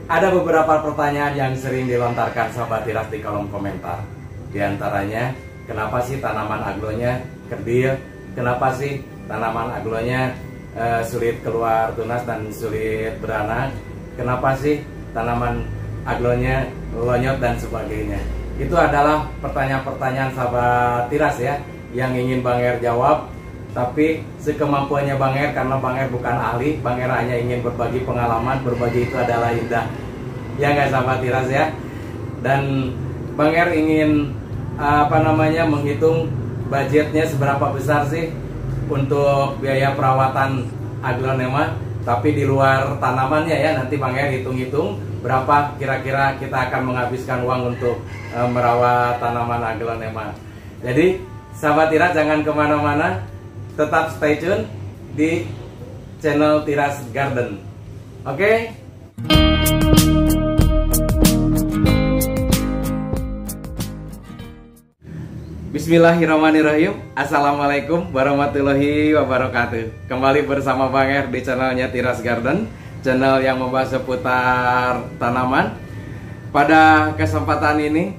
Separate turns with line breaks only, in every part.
Ada beberapa pertanyaan yang sering dilontarkan sahabat tiras di kolom komentar. Di antaranya, kenapa sih tanaman aglonya kerdil? Kenapa sih tanaman aglonya sulit keluar tunas dan sulit beranak? Kenapa sih tanaman aglonya lonyot dan sebagainya? Itu adalah pertanyaan-pertanyaan sahabat tiras ya, yang ingin Bang Er jawab. Tapi sekemampuannya Bang Er, karena Bang Er bukan ahli, Bang Er hanya ingin berbagi pengalaman. Berbagi itu adalah indah, ya nggak sahabat tiras ya. Dan Bang Er ingin menghitung budgetnya seberapa besar sih untuk biaya perawatan aglonema. Tapi di luar tanamannya ya, nanti Bang Er hitung-hitung berapa kira-kira kita akan menghabiskan uang untuk merawat tanaman aglonema. Jadi sahabat tiras jangan kemana-mana, tetap stay tune di channel Tiras Garden. Oke? Bismillahirrahmanirrahim. Assalamualaikum warahmatullahi wabarakatuh. Kembali bersama Bang Er di channelnya Tiras Garden, channel yang membahas seputar tanaman. Pada kesempatan ini,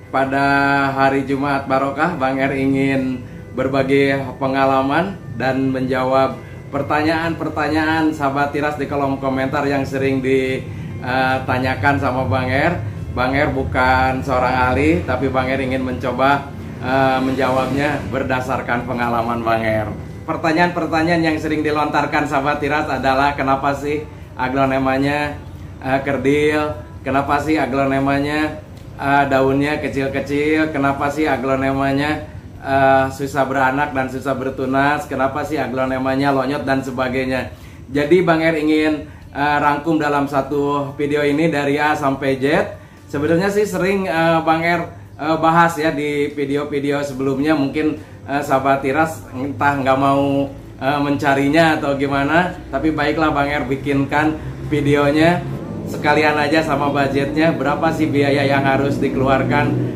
pada hari Jumat Barokah, Bang Er ingin berbagi pengalaman dan menjawab pertanyaan-pertanyaan sahabat tiras di kolom komentar yang sering ditanyakan sama Bang Er. Bang Er bukan seorang ahli, tapi Bang Er ingin mencoba menjawabnya berdasarkan pengalaman Bang Er. Pertanyaan-pertanyaan yang sering dilontarkan sahabat tiras adalah kenapa sih aglonemanya kerdil, kenapa sih aglonemanya daunnya kecil-kecil, kenapa sih aglonemanya susah beranak dan susah bertunas, kenapa sih aglonemanya lonyot dan sebagainya. Jadi Bang Er ingin rangkum dalam satu video ini dari A sampai Z. Sebenarnya sih sering Bang Er bahas ya di video-video sebelumnya. Mungkin sahabat tiras entah nggak mau mencarinya atau gimana, tapi baiklah Bang Er bikinkan videonya sekalian aja sama budgetnya, berapa sih biaya yang harus dikeluarkan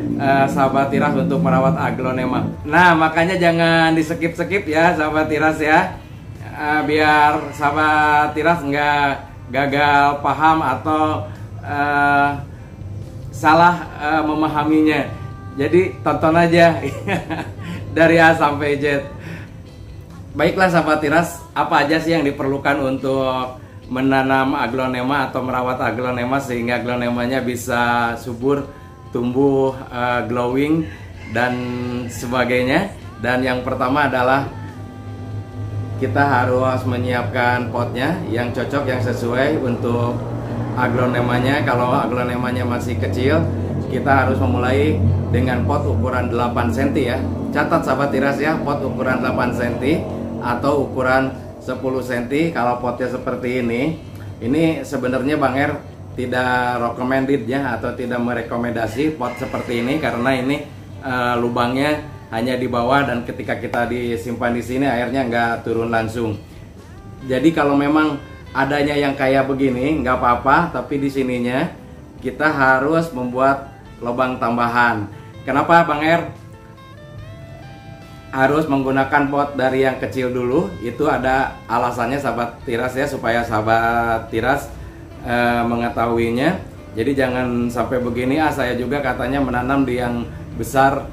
sahabat tiras untuk merawat aglonema. Nah, makanya jangan di skip-skip ya sahabat tiras ya, biar sahabat tiras nggak gagal paham atau salah memahaminya. Jadi tonton aja dari A sampai Z. Baiklah sahabat tiras, apa aja sih yang diperlukan untuk menanam aglonema atau merawat aglonema sehingga aglonemanya bisa subur, tumbuh, glowing dan sebagainya. Dan yang pertama adalah kita harus menyiapkan potnya yang cocok, yang sesuai untuk aglonemanya. Kalau aglonemanya masih kecil, kita harus memulai dengan pot ukuran 8 cm ya. Catat sahabat tiras ya, pot ukuran 8 cm atau ukuran 10 cm. Kalau potnya seperti ini sebenarnya Bang Er tidak recommended ya, atau tidak merekomendasi pot seperti ini, karena ini lubangnya hanya di bawah dan ketika kita disimpan di sini airnya nggak turun langsung. Jadi kalau memang adanya yang kayak begini nggak apa-apa, tapi di sininya kita harus membuat lubang tambahan. Kenapa Bang Er harus menggunakan pot dari yang kecil dulu? Itu ada alasannya sahabat tiras ya, supaya sahabat tiras mengetahuinya. Jadi jangan sampai begini, saya juga katanya menanam di yang besar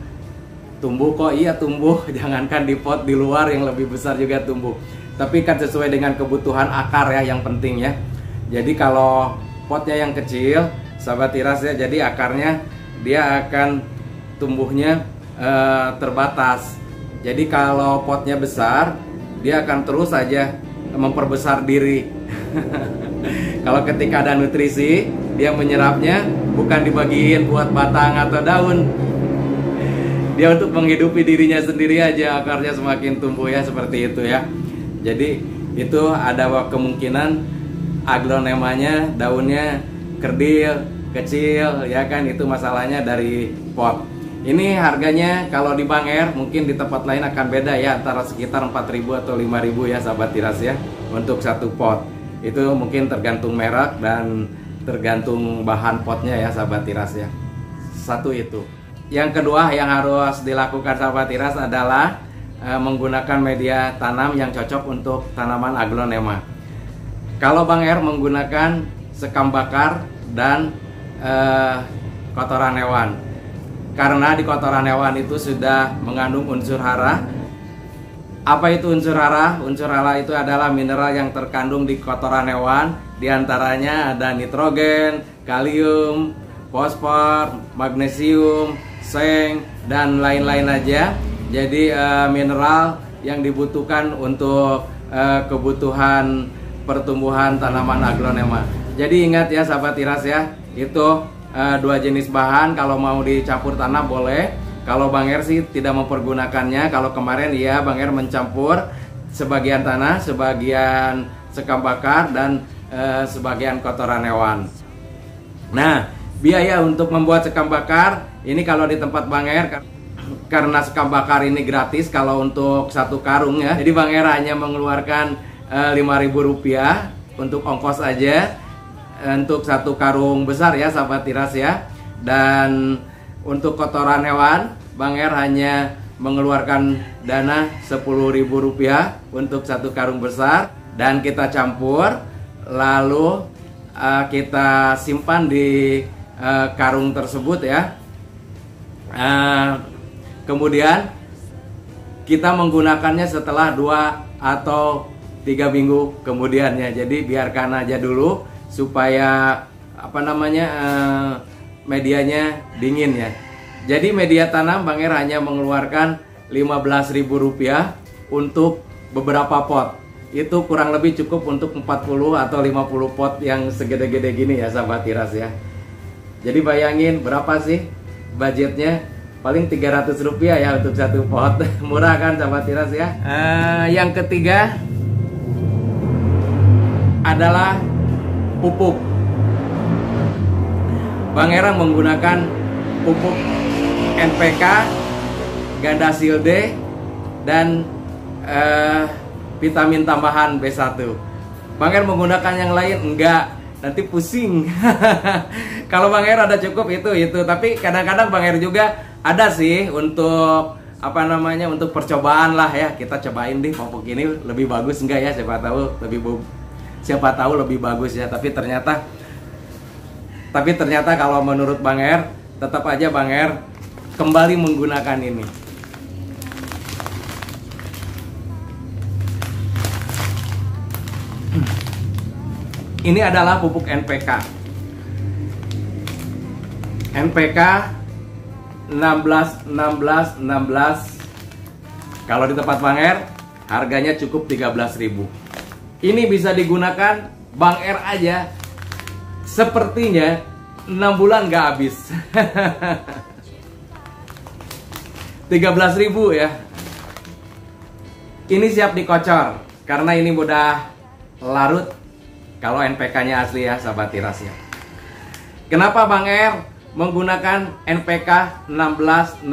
tumbuh. Kok iya tumbuh, jangankan di pot di luar yang lebih besar juga tumbuh. Tapi kan sesuai dengan kebutuhan akar ya, yang penting ya. Jadi kalau potnya yang kecil sahabat tiras ya, jadi akarnya dia akan tumbuhnya terbatas. Jadi kalau potnya besar, dia akan terus saja memperbesar diri. Kalau ketika ada nutrisi, dia menyerapnya bukan dibagiin buat batang atau daun. Dia untuk menghidupi dirinya sendiri aja, akarnya semakin tumbuh ya, seperti itu ya. Jadi itu ada kemungkinan aglonemanya daunnya kerdil, kecil ya kan, itu masalahnya dari pot. Ini harganya kalau di Bang Er, mungkin di tempat lain akan beda ya, antara sekitar 4.000 atau 5.000 ya sahabat tiras ya, untuk satu pot. Itu mungkin tergantung merek dan tergantung bahan potnya ya sahabat tiras ya. Satu itu. Yang kedua yang harus dilakukan sahabat tiras adalah menggunakan media tanam yang cocok untuk tanaman aglonema. Kalau Bang Er menggunakan sekam bakar dan kotoran hewan. Karena di kotoran hewan itu sudah mengandung unsur hara. Apa itu unsur hara? Unsur hara itu adalah mineral yang terkandung di kotoran hewan. Di antaranya ada nitrogen, kalium, fosfor, magnesium, seng, dan lain-lain aja. Jadi mineral yang dibutuhkan untuk kebutuhan pertumbuhan tanaman aglonema. Jadi ingat ya sahabat Tiras ya, itu dua jenis bahan. Kalau mau dicampur tanah boleh. Kalau Bang Er sih tidak mempergunakannya. Kalau kemarin ya Bang Er mencampur sebagian tanah, sebagian sekam bakar, dan sebagian kotoran hewan. Nah, biaya untuk membuat sekam bakar ini kalau di tempat Bang Er, karena sekam bakar ini gratis kalau untuk satu karung ya. Jadi Bang Er hanya mengeluarkan Rp5.000 untuk ongkos aja untuk satu karung besar ya sahabat Tiras ya. Dan untuk kotoran hewan Bang Er hanya mengeluarkan dana Rp10.000 untuk satu karung besar, dan kita campur lalu kita simpan di karung tersebut ya. Kemudian kita menggunakannya setelah 2 atau 3 minggu kemudiannya. Jadi biarkan aja dulu supaya medianya dingin ya. Jadi media tanam Bang Er hanya mengeluarkan Rp15.000 untuk beberapa pot. Itu kurang lebih cukup untuk 40 atau 50 pot yang segede-gede gini ya sahabat Tiras ya. Jadi bayangin berapa sih budgetnya? Paling Rp300 ya untuk satu pot. Murah kan sahabat Tiras ya. Yang ketiga adalah pupuk. Bang Er menggunakan pupuk NPK, Gandasil D, dan vitamin tambahan B1. Bang Er menggunakan yang lain enggak, nanti pusing. Kalau Bang Er ada cukup itu. Tapi kadang-kadang Bang Er juga ada sih untuk untuk percobaan lah ya. Kita cobain deh pupuk ini lebih bagus enggak ya, siapa tahu lebih bagus ya. Tapi ternyata kalau menurut Bang Er, tetap aja Bang Er kembali menggunakan ini. Ini adalah pupuk NPK. NPK 16. Kalau di tempat Bang Er harganya cukup Rp13.000. Ini bisa digunakan Bang Er aja sepertinya 6 bulan gak habis. 13.000 ya. Ini siap dikocor karena ini mudah larut kalau NPK-nya asli ya sahabat Tiras ya. Kenapa Bang Er menggunakan NPK 16?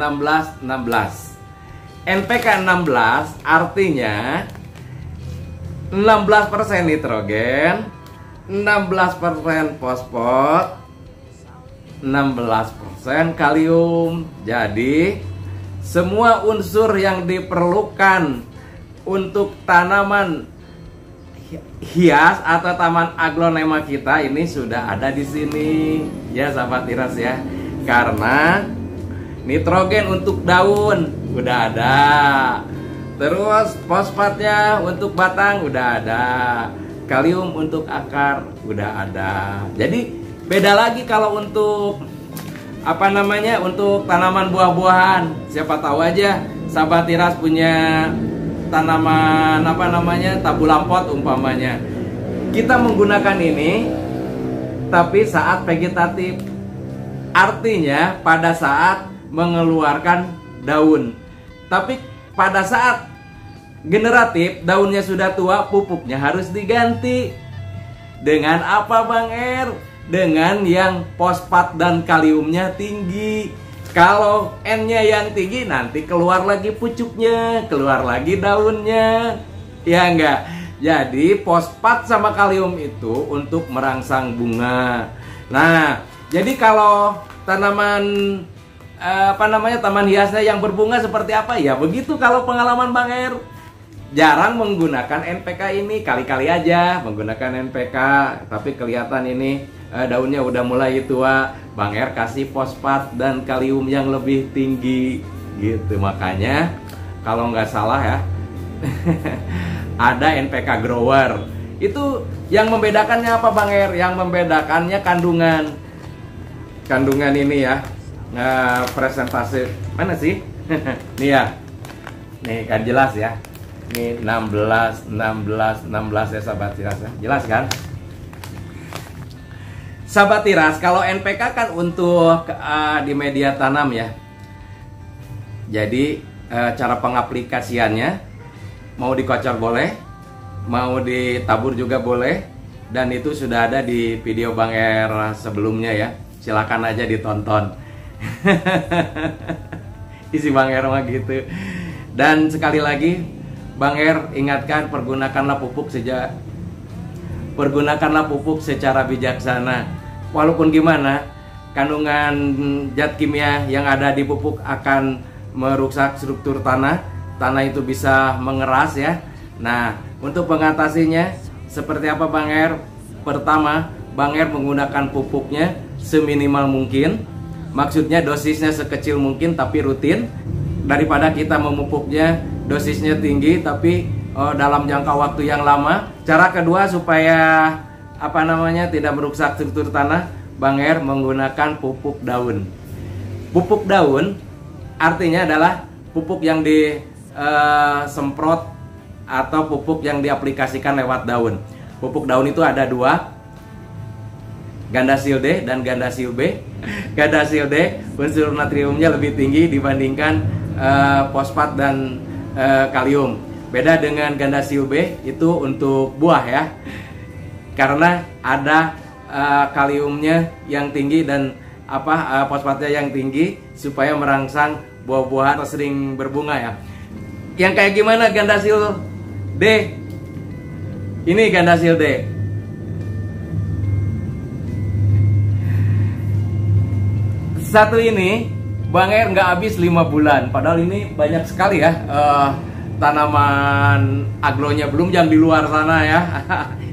NPK 16 artinya 16% nitrogen, 16% fosfor, 16% kalium. Jadi semua unsur yang diperlukan untuk tanaman hias atau taman aglonema kita ini sudah ada di sini ya sahabat Tiras ya. Karena nitrogen untuk daun udah ada, terus fosfatnya untuk batang udah ada, kalium untuk akar udah ada. Jadi beda lagi kalau untuk untuk tanaman buah-buahan. Siapa tahu aja sahabat Tiras punya tanaman tabu lampot umpamanya. Kita menggunakan ini tapi saat vegetatif. Artinya pada saat mengeluarkan daun. Tapi pada saat generatif, daunnya sudah tua, pupuknya harus diganti. Dengan apa Bang Er? Dengan yang fosfat dan kaliumnya tinggi. Kalau N-nya yang tinggi, nanti keluar lagi pucuknya, keluar lagi daunnya. Ya enggak? Jadi fosfat sama kalium itu untuk merangsang bunga. Nah, jadi kalau tanaman taman hiasnya yang berbunga seperti apa ya? Begitu kalau pengalaman Bang Er. jarang menggunakan NPK ini, kali-kali aja menggunakan NPK, tapi kelihatan ini daunnya udah mulai tua. Bang R kasih fosfat dan kalium yang lebih tinggi gitu. Makanya kalau nggak salah ya ada NPK grower. Itu yang membedakannya apa Bang R? Yang membedakannya kandungan ini ya. Presentase mana sih? Nih ya, nih kan jelas ya. Ini 16 ya sahabat tiras ya. Jelas kan? Sahabat tiras, kalau NPK kan untuk di media tanam ya. Jadi cara pengaplikasiannya mau dikocor boleh, mau ditabur juga boleh, dan itu sudah ada di video Bang R sebelumnya ya. Silakan aja ditonton. Isi Bang R mah gitu. Dan sekali lagi Bang R ingatkan, pergunakanlah pupuk secara bijaksana. Walaupun gimana, kandungan zat kimia yang ada di pupuk akan merusak struktur tanah. Tanah itu bisa mengeras ya. Nah, untuk mengatasinya seperti apa Bang R? Pertama, Bang R menggunakan pupuknya seminimal mungkin. Maksudnya dosisnya sekecil mungkin tapi rutin, daripada kita memupuknya dosisnya tinggi tapi dalam jangka waktu yang lama. Cara kedua supaya tidak merusak struktur tanah, Bang R menggunakan pupuk daun. Pupuk daun artinya adalah pupuk yang disemprot atau pupuk yang diaplikasikan lewat daun. Pupuk daun itu ada dua, Gandasil D dan Gandasil B. Gandasil D unsur natriumnya lebih tinggi dibandingkan fosfat dan kalium. Beda dengan Gandasil B itu untuk buah ya, karena ada kaliumnya yang tinggi dan fosfatnya yang tinggi supaya merangsang buah-buahan sering berbunga ya. Yang kayak gimana Gandasil D? Ini Gandasil D. Satu ini Bang R nggak habis 5 bulan. Padahal ini banyak sekali ya tanaman agronya, belum yang di luar sana ya.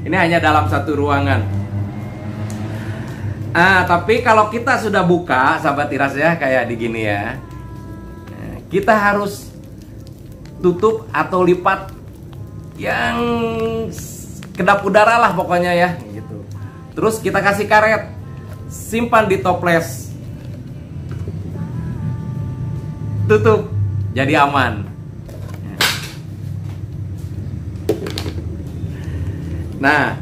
Ini hanya dalam satu ruangan. Tapi kalau kita sudah buka sahabat tiras ya, kayak di gini ya, kita harus tutup atau lipat yang kedap udara lah pokoknya ya gitu. Terus kita kasih karet, simpan di toples, tutup, jadi aman. Nah,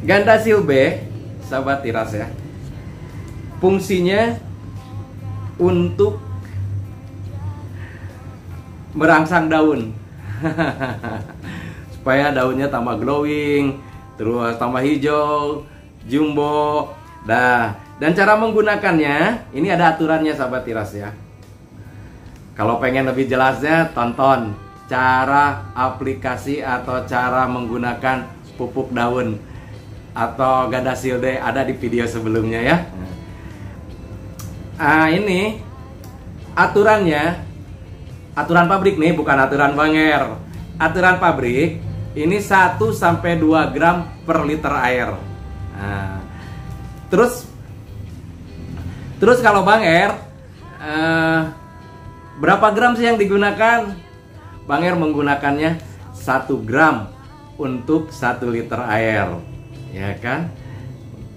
Gandasil B, sahabat tiras ya, fungsinya untuk merangsang daun supaya daunnya tambah glowing, terus tambah hijau, jumbo. Dan cara menggunakannya, ini ada aturannya sahabat tiras ya. Kalau pengen lebih jelasnya, tonton cara aplikasi atau cara menggunakan pupuk daun atau Gandasil D, ada di video sebelumnya ya. Ini aturannya, aturan pabrik nih, bukan aturan Bang R. Aturan pabrik ini 1-2 gram per liter air. Terus kalau Bang R, berapa gram sih yang digunakan? Bang R menggunakannya 1 gram untuk 1 liter air, ya kan?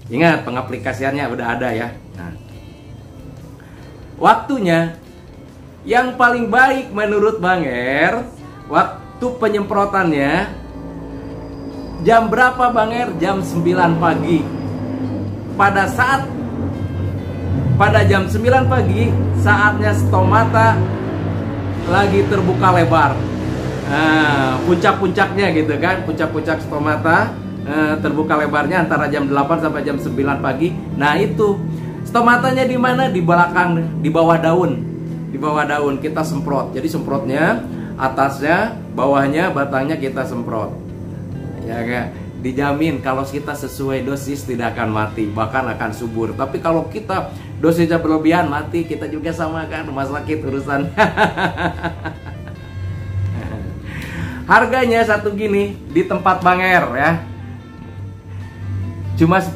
Ingat, pengaplikasiannya udah ada ya. Waktunya yang paling baik menurut Bang R, waktu penyemprotannya jam berapa Bang R? Jam 9 pagi. Pada jam 9 pagi, saatnya stomata lagi terbuka lebar. Puncak-puncaknya gitu kan, puncak-puncak stomata terbuka lebarnya antara jam 8 sampai jam 9 pagi. Nah, itu stomatanya di mana? Di belakang, di bawah daun. Di bawah daun kita semprot. Jadi semprotnya atasnya, bawahnya, batangnya kita semprot. Ya kan? Dijamin kalau kita sesuai dosis tidak akan mati, bahkan akan subur. Tapi kalau kita dosisnya berlebihan, mati kita juga sama kan, rumah sakit urusan. Harganya satu gini di tempat Bang Er ya, cuma 10.000.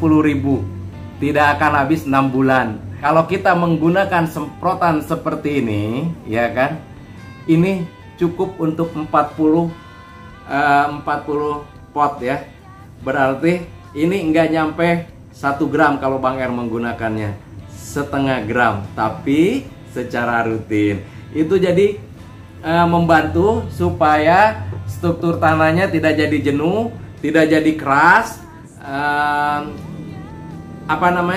Tidak akan habis 6 bulan. Kalau kita menggunakan semprotan seperti ini, ya kan? Ini cukup untuk 40 pot ya. Berarti ini nggak nyampe 1 gram kalau Bang Er menggunakannya. Setengah gram, tapi secara rutin. Itu jadi membantu supaya struktur tanahnya tidak jadi jenuh, tidak jadi keras,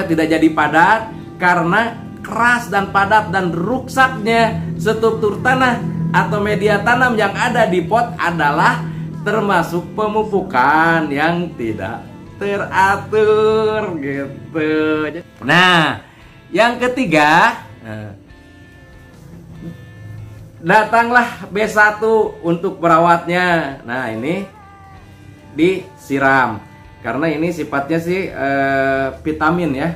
tidak jadi padat. Karena keras dan padat dan ruksaknya struktur tanah atau media tanam yang ada di pot adalah termasuk pemupukan yang tidak teratur gitu. Nah, yang ketiga, datanglah B1 untuk perawatnya. Nah, ini disiram karena ini sifatnya sih vitamin ya.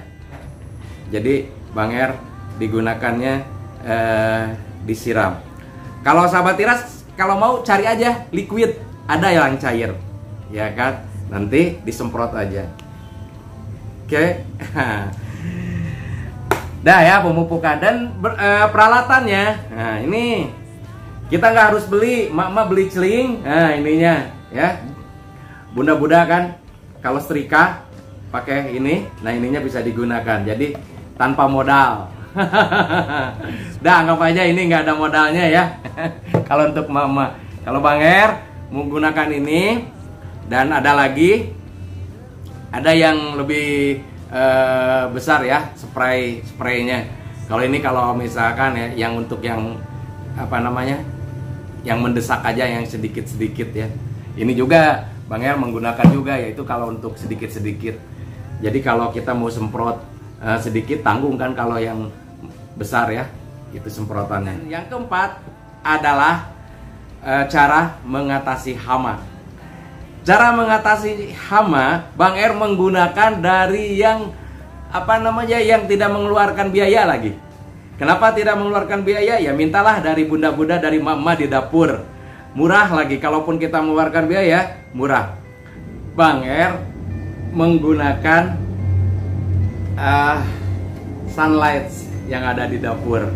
Jadi Bang Er digunakannya disiram. Kalau sahabat Tiras, kalau mau cari aja liquid, ada yang cair, ya kan? Nanti disemprot aja. Oke. Dah ya pemupukan dan peralatannya. Nah ini kita nggak harus beli, mak beli celing. Nah ininya ya, bunda-bunda kan kalau setrika pakai ini. Nah ininya bisa digunakan. Jadi tanpa modal. Dah anggap aja ini nggak ada modalnya ya. Kalau untuk mama, kalau Bang Er menggunakan ini dan ada lagi, ada yang lebih besar ya spraynya. Kalau ini kalau misalkan ya yang untuk yang yang mendesak aja yang sedikit ya. Ini juga Bang Er menggunakan juga, yaitu kalau untuk sedikit. Jadi kalau kita mau semprot sedikit tanggung kan kalau yang besar ya, itu semprotannya. Yang keempat adalah cara mengatasi hama. Cara mengatasi hama, Bang Er menggunakan dari yang yang tidak mengeluarkan biaya lagi. Kenapa tidak mengeluarkan biaya? Ya mintalah dari bunda-bunda, dari mama di dapur. Murah lagi, kalaupun kita mengeluarkan biaya, murah. Bang Er menggunakan sunlight yang ada di dapur.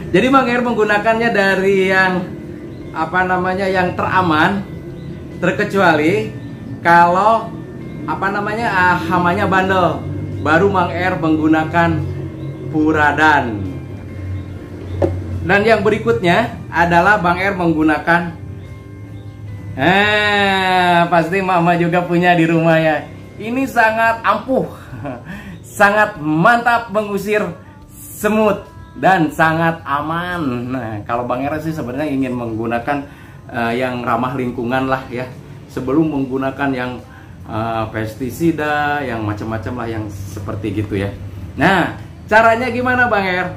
Jadi Bang Er menggunakannya dari yang yang teraman, terkecuali kalau hamanya bandel. Baru Bang Er menggunakan Puradan. Dan yang berikutnya adalah Bang Er menggunakan pasti mama juga punya di rumah ya. Ini sangat ampuh, sangat mantap mengusir semut dan sangat aman. Nah, kalau Bang Er sih sebenarnya ingin menggunakan yang ramah lingkungan lah ya, sebelum menggunakan yang pestisida, yang macam-macam lah yang seperti gitu ya. Nah, caranya gimana Bang Er?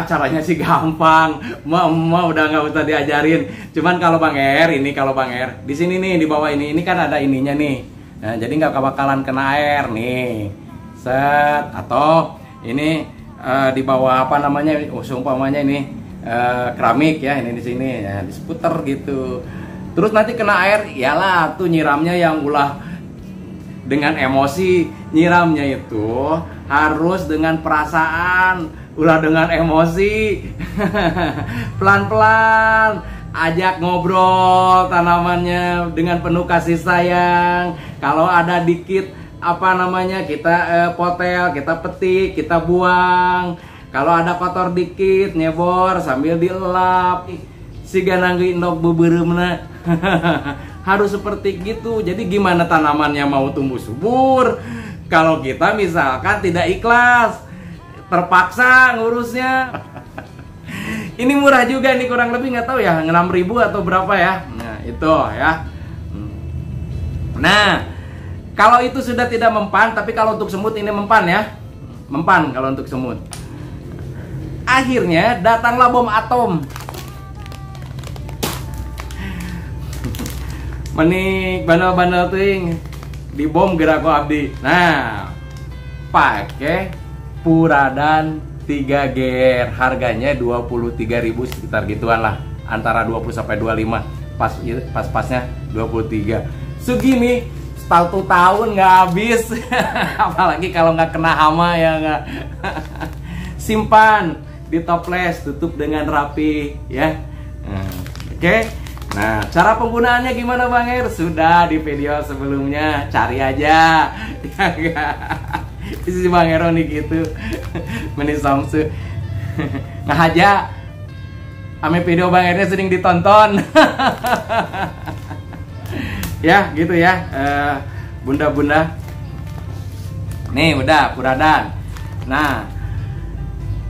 Caranya sih gampang, mama udah nggak usah diajarin. Cuman kalau Bang Er di sini nih di bawah ini kan ada ininya nih. Nah, jadi nggak bakalan kena air nih. Set, atau ini di bawah umpamanya ini keramik ya, ini di sini ya, di seputar gitu. Terus nanti kena air, iyalah tuh nyiramnya yang ulah dengan emosi. Nyiramnya itu harus dengan perasaan, ulah dengan emosi. Pelan-pelan, ajak ngobrol tanamannya dengan penuh kasih sayang. Kalau ada dikit kita potel, kita petik, kita buang. Kalau ada kotor dikit, nyebor sambil dielap. Siga nanggi indok beberemna. Harus seperti gitu. Jadi gimana tanamannya mau tumbuh subur kalau kita misalkan tidak ikhlas, terpaksa ngurusnya. Ini murah juga nih, kurang lebih nggak tahu ya 6.000 atau berapa ya. Nah itu ya. Nah kalau itu sudah tidak mempan, tapi kalau untuk semut ini mempan ya. Mempan kalau untuk semut. Akhirnya datanglah bom atom. Menik bandel-bandel ting di bom gerako abdi. Nah, pakai Puradan 3GR, harganya 23.000 sekitar gituan lah. antara 20 sampai 25, pas-pasnya 23. Segini 1 tahun nggak habis. Apalagi kalau nggak kena hama ya nggak. Simpan di toples, tutup dengan rapi ya. Oke. Nah, cara penggunaannya gimana Bang Er? Sudah di video sebelumnya, cari aja. Ya enggak. Si Bang Ero nih gitu. Meni Samsu. Nah aja. Ame video Bang Ernya sering ditonton. Ya, gitu ya. Bunda-bunda. Nih udah puradan. Nah,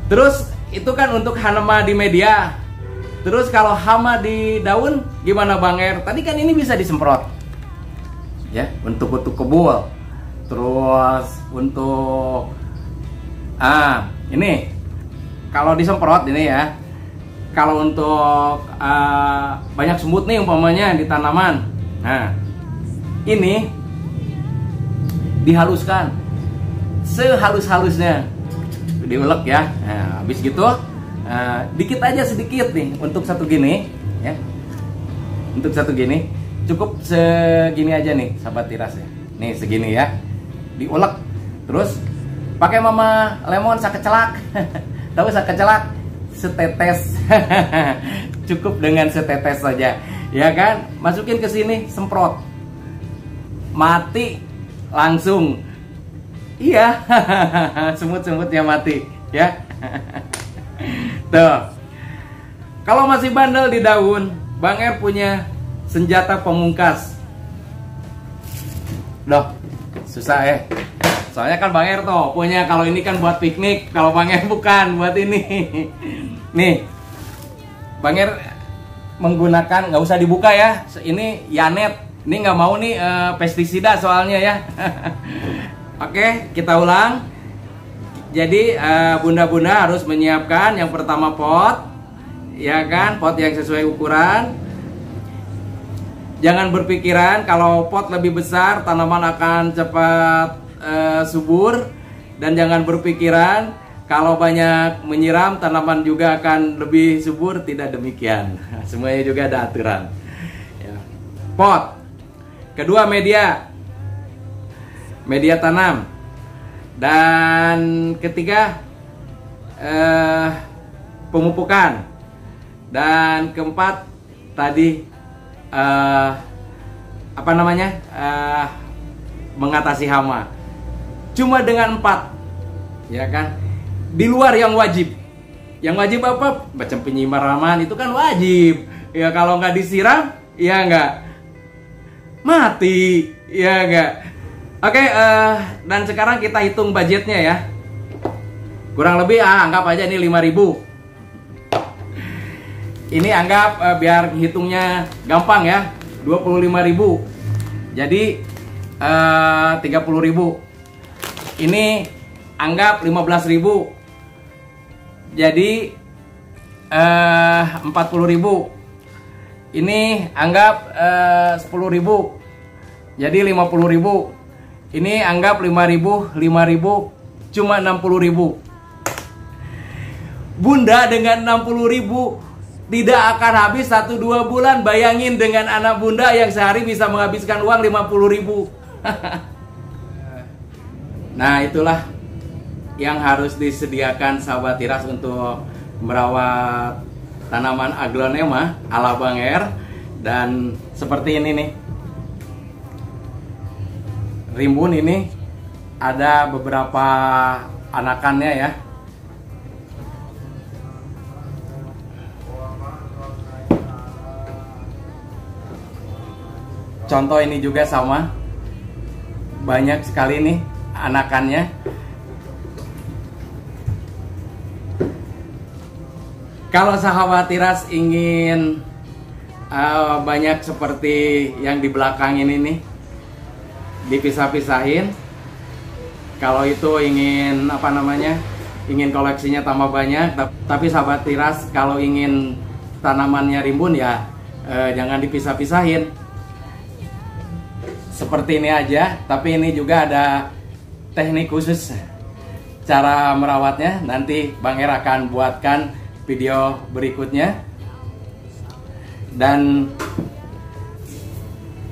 terus itu kan untuk hama di media. Terus kalau hama di daun gimana Bang Er? Tadi kan ini bisa disemprot. Ya, untuk kebul. Terus untuk ini kalau disemprot ini ya. Kalau untuk banyak semut nih umpamanya di tanaman. Nah, ini dihaluskan sehalus-halusnya, diulek ya. Nah, habis gitu dikit aja sedikit nih untuk satu gini ya. Untuk satu gini cukup segini aja nih sahabat tiras ya. Nih segini ya. Diulek. Terus pakai mama lemon sakecelak. Tahu sakecelak? Setetes. Cukup dengan setetes saja. Ya kan? Masukin ke sini, semprot. Mati langsung. Iya. Semut-semutnya mati ya. Tuh. Kalau masih bandel di daun, Bang Er punya senjata pemungkas. Loh, susah ya. Soalnya kan Bang Er tuh punya, kalau ini kan buat piknik, kalau Bang Er bukan buat ini. Nih, Bang Er menggunakan, nggak usah dibuka ya. Ini Yanet. Ini nggak mau nih pestisida soalnya ya. Oke, kita ulang. Jadi bunda-bunda harus menyiapkan yang pertama pot, ya kan, pot yang sesuai ukuran. Jangan berpikiran kalau pot lebih besar tanaman akan cepat subur, dan jangan berpikiran kalau banyak menyiram tanaman juga akan lebih subur. Tidak demikian. Semuanya juga ada aturan. Ya. Pot. Kedua media tanam. Dan ketiga pemupukan. Dan keempat tadi mengatasi hama. Cuma dengan 4, ya kan? Di luar yang wajib. Yang wajib apa? Macam penyiraman itu kan wajib. Ya kalau nggak disiram, ya nggak mati, ya nggak. Oke, dan sekarang kita hitung budgetnya ya. Kurang lebih anggap aja ini 5.000. Ini anggap biar hitungnya gampang ya, 25.000. Jadi 30.000. Ini anggap 15.000. Jadi 40.000. Ini anggap 10.000. Jadi 50.000. Ini anggap 5.000, 5.000, cuma 60.000. Bunda dengan 60.000 tidak akan habis 1-2 bulan. Bayangin dengan anak bunda yang sehari bisa menghabiskan uang 50.000. Nah, itulah yang harus disediakan sahabat tiras untuk merawat tanaman aglonema ala Bang Er. Dan seperti ini nih, rimbun ini ada beberapa anakannya ya. Contoh ini juga sama, banyak sekali nih anakannya. Kalau sahabat tiras ingin banyak seperti yang di belakang ini nih, dipisah-pisahin. Kalau itu ingin ingin koleksinya tambah banyak. Tapi sahabat tiras kalau ingin tanamannya rimbun ya jangan dipisah-pisahin. Seperti ini aja, tapi ini juga ada teknik khusus cara merawatnya. Nanti Bang Er akan buatkan video berikutnya. Dan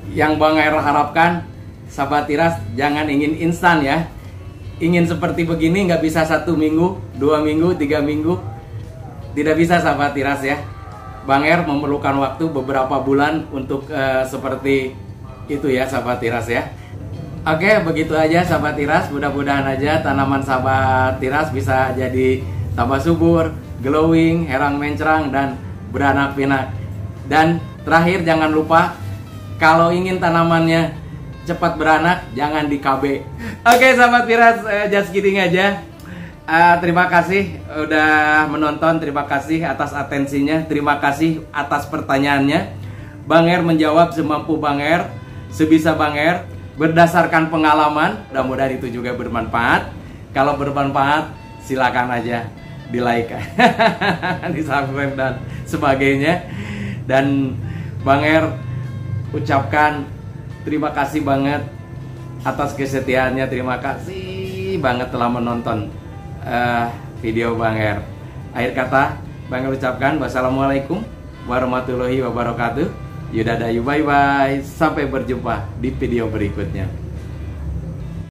yang Bang Er harapkan, sahabat Tiras, jangan ingin instan ya. Ingin seperti begini nggak bisa 1 minggu, 2 minggu, 3 minggu. Tidak bisa sahabat Tiras ya. Bang Er memerlukan waktu beberapa bulan untuk seperti itu ya sahabat Tiras ya. Oke, begitu aja sahabat Tiras. Mudah-mudahan aja tanaman sahabat Tiras bisa jadi tambah subur, glowing, herang mencerang, dan beranak pinak. Dan terakhir jangan lupa, kalau ingin tanamannya cepat beranak, jangan di KB. Oke sahabat Tiras, just kidding aja. Terima kasih udah menonton, terima kasih atas atensinya, terima kasih atas pertanyaannya. Bang Er menjawab semampu Bang Er, sebisa Bang Er, berdasarkan pengalaman. Mudah-mudahan itu juga bermanfaat. Kalau bermanfaat, silakan aja di like, di subscribe dan sebagainya. Dan Bang Er ucapkan terima kasih banget atas kesetiaannya. Terima kasih banget telah menonton video Bang Er. Akhir kata Bang Er ucapkan wassalamualaikum warahmatullahi wabarakatuh. Yudadayu, bye bye. Sampai berjumpa di video berikutnya.